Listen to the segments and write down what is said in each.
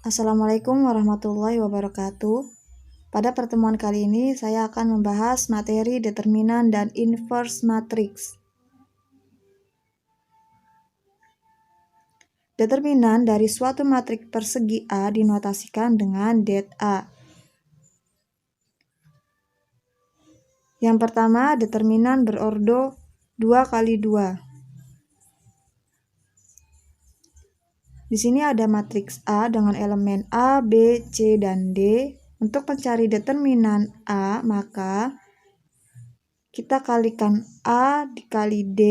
Assalamualaikum warahmatullahi wabarakatuh. Pada pertemuan kali ini saya akan membahas materi determinan dan inverse matrix. Determinan dari suatu matriks persegi A dinotasikan dengan det A. Yang pertama, determinan berordo 2 kali 2. Di sini ada matriks A dengan elemen A, B, C, dan D. Untuk mencari determinan A, maka kita kalikan A dikali D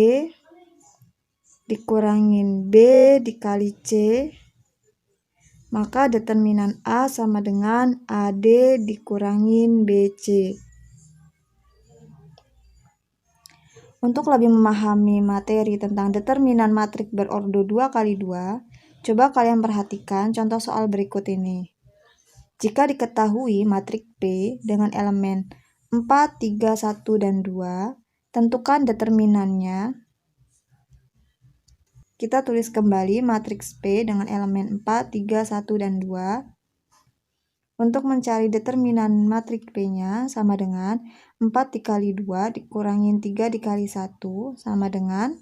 dikurangin B dikali C, maka determinan A sama dengan AD dikurangin BC. Untuk lebih memahami materi tentang determinan matriks berordo 2 kali 2, coba kalian perhatikan contoh soal berikut ini. Jika diketahui matriks P dengan elemen 4, 3, 1, dan 2, tentukan determinannya. Kita tulis kembali matriks P dengan elemen 4, 3, 1, dan 2. Untuk mencari determinan matriks P-nya sama dengan 4 dikali 2 dikurangin 3 dikali 1 sama dengan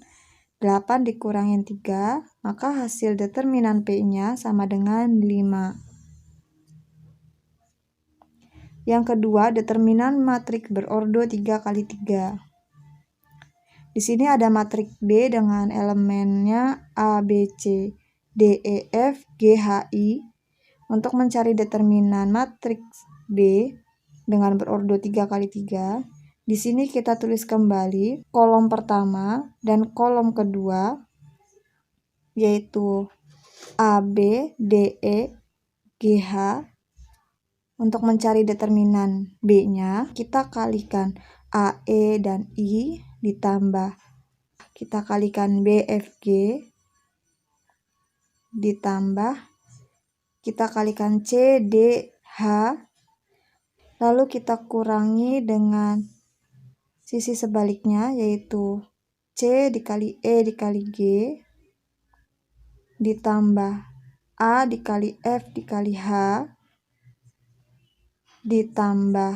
8 dikurangin 3, maka hasil determinan P-nya sama dengan 5. Yang kedua, determinan matriks berordo 3 kali 3. Di sini ada matriks B dengan elemennya A, B, C, D, E, F, G, H, I. Untuk mencari determinan matriks B dengan berordo 3 kali 3, di sini kita tulis kembali kolom pertama dan kolom kedua, yaitu A, B, D, E, G, H. Untuk mencari determinan B-nya, kita kalikan A, E, dan I ditambah kita kalikan B, F, G ditambah kita kalikan C, D, H, lalu kita kurangi dengan sisi sebaliknya, yaitu C dikali E dikali G ditambah A dikali F dikali H ditambah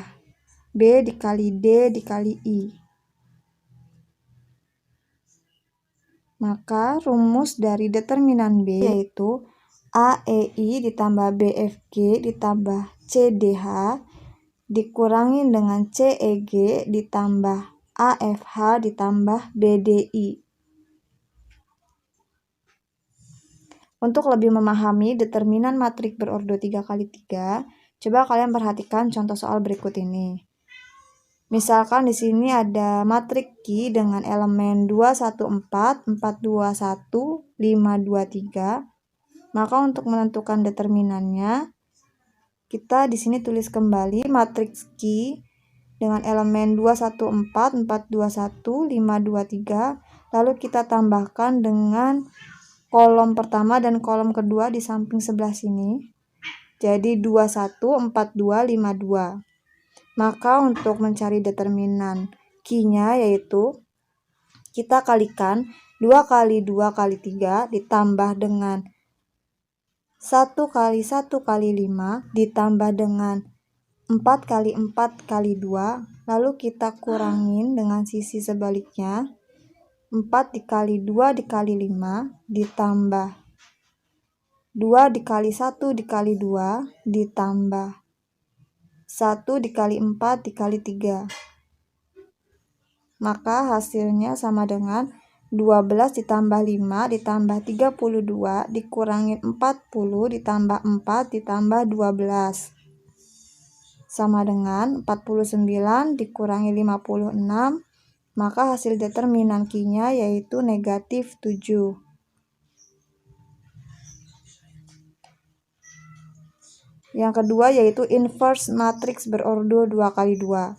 B dikali D dikali I. Maka rumus dari determinan B yaitu A, E, I ditambah B, F, G ditambah C, D, H dikurangin dengan C, E, G ditambah A, F, H ditambah B, D, I. Untuk lebih memahami determinan matriks berordo 3 kali 3, coba kalian perhatikan contoh soal berikut ini. Misalkan di sini ada matriks Q dengan elemen 2, 1, 4, 4, 2, 1, 5, 2, 3. Maka untuk menentukan determinannya, kita di sini tulis kembali matriks Q dengan elemen 2, 1, 4, 4, 2, 1, 5, 2, 3. Lalu kita tambahkan dengan kolom pertama dan kolom kedua di samping sebelah sini. Jadi 2, 1, 4, 2, 5, 2. Maka untuk mencari determinan Q-nya yaitu kita kalikan 2 kali 2 kali 3 ditambah dengan 1 kali 1 kali 5 ditambah dengan 4 kali 4 kali 2, lalu kita kurangin dengan sisi sebaliknya, 4 dikali 2 dikali 5 ditambah 2 dikali 1 dikali 2 ditambah 1 dikali 4 dikali 3. Maka hasilnya sama dengan 12 ditambah 5 ditambah 32 dikurangin 40 ditambah 4 ditambah 12. Sama dengan 49 dikurangi 56, maka hasil determinan Q-nya yaitu negatif 7. Yang kedua yaitu inverse matriks berordo 2 kali 2.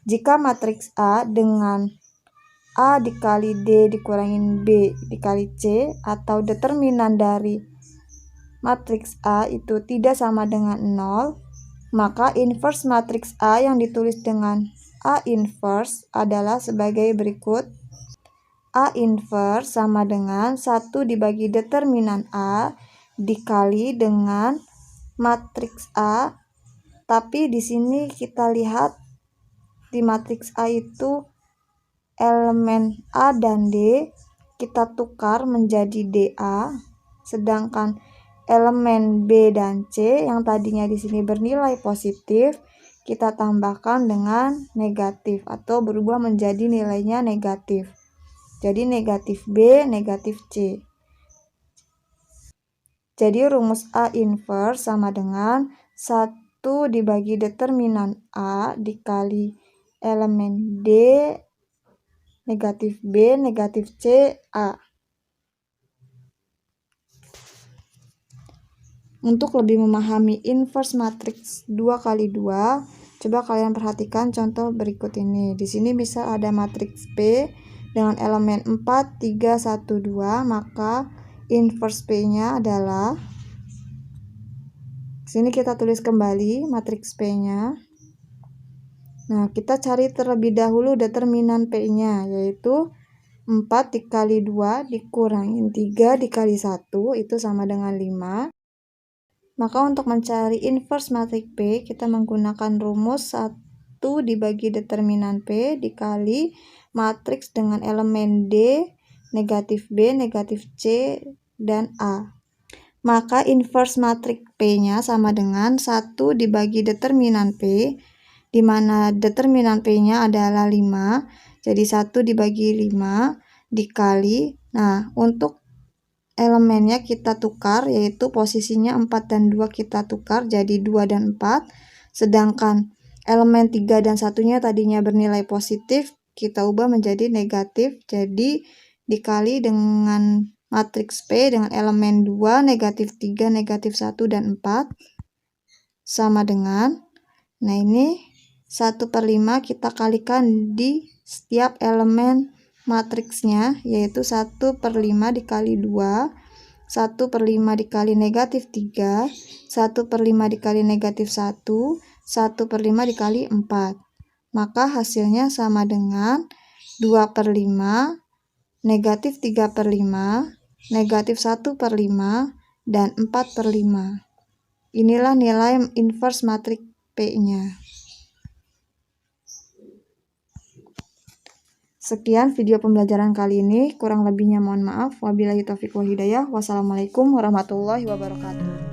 Jika matriks A dengan A dikali D dikurangin B dikali C atau determinan dari matriks A itu tidak sama dengan 0, maka inverse matriks A yang ditulis dengan A inverse adalah sebagai berikut. A inverse sama dengan 1 dibagi determinan A dikali dengan matriks A, tapi di sini kita lihat di matriks A itu elemen A dan D kita tukar menjadi DA, sedangkan elemen B dan C yang tadinya di sini bernilai positif kita tambahkan dengan negatif atau berubah menjadi nilainya negatif. Jadi negatif B, negatif C. Jadi rumus A inverse sama dengan 1 dibagi determinan A dikali elemen D, negatif B, negatif C, A. Untuk lebih memahami inverse matriks 2 kali 2, coba kalian perhatikan contoh berikut ini. Di sini bisa ada matriks P dengan elemen 4, 3, 1, 2, maka inverse P-nya adalah, sini kita tulis kembali matriks P-nya. Nah, kita cari terlebih dahulu determinan P-nya, yaitu 4 dikali 2 dikurangin 3 dikali 1, itu sama dengan 5. Maka untuk mencari inverse matriks P, kita menggunakan rumus 1 dibagi determinan P dikali matriks dengan elemen D, negatif B, negatif C, dan A. Maka inverse matriks P-nya sama dengan 1 dibagi determinan P, di mana determinan P-nya adalah 5, jadi 1 dibagi 5 dikali, nah untuk elemennya kita tukar, yaitu posisinya 4 dan 2 kita tukar jadi 2 dan 4, sedangkan elemen 3 dan 1-nya tadinya bernilai positif, kita ubah menjadi negatif, jadi dikali dengan matriks P dengan elemen 2, negatif 3, negatif 1, dan 4 sama dengan, nah ini 1/5 kita kalikan di setiap elemen matriksnya, yaitu 1/5 dikali 2, 1/5 dikali negatif 3, 1/5 dikali negatif 1, 1/5 dikali 4. Maka hasilnya sama dengan 2/5, negatif 3/5, negatif 1/5, dan 4/5. Inilah nilai inverse matriks P-nya. Sekian video pembelajaran kali ini, kurang lebihnya mohon maaf. Wabillahi taufiq wal hidayah. Wassalamualaikum warahmatullahi wabarakatuh.